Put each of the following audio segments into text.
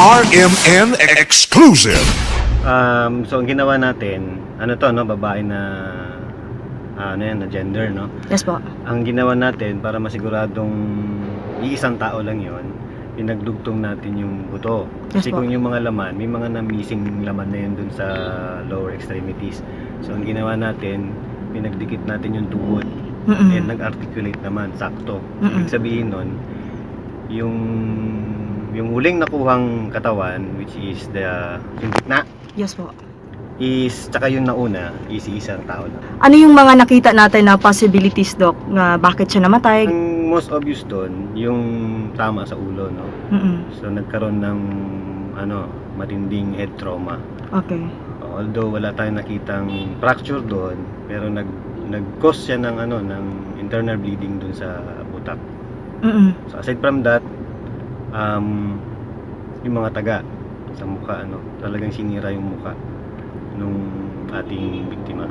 RMN exclusive. So ang ginawa natin, ano to, no, babae na ano yan, na gender, no? Yes po. Ang ginawa natin para masiguradong iisang tao lang yon, pinagdugtong natin yung buto. Kasi Yes po. kung yung mga laman, may mga na-missing laman na yun dun sa lower extremities. So ang ginawa natin, pinagdikit natin yung tuhod. And nag-articulate naman, sakto. Ibig sabihin nun, yung huling nakuhang katawan, which is yung gitna, Yes po. is, tsaka yung nauna, is isang tao lang. Ano yung mga nakita natin na possibilities, Doc, na bakit siya namatay? Ang most obvious doon, yung tama sa ulo, no? So nagkaroon ng matinding head trauma. Okay. Although wala tayong nakitang fracture doon, pero nag-cause siya ng internal bleeding doon sa utak. So aside from that, yung mga taga sa mukha, talagang sinira yung mukha nung ating biktima.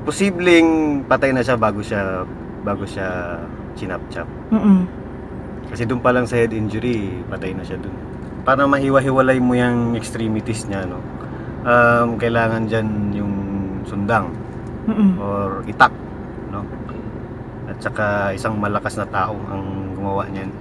Posibleng patay na siya bago siya sinapchap. Kasi doon pa lang sa head injury, patay na siya doon. Para mahiwa-hiwalay mo yung extremities niya, no? Kailangan dyan yung sundang or itak, no? At saka isang malakas na tao ang gumawa niyan.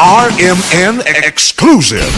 RMN exclusive.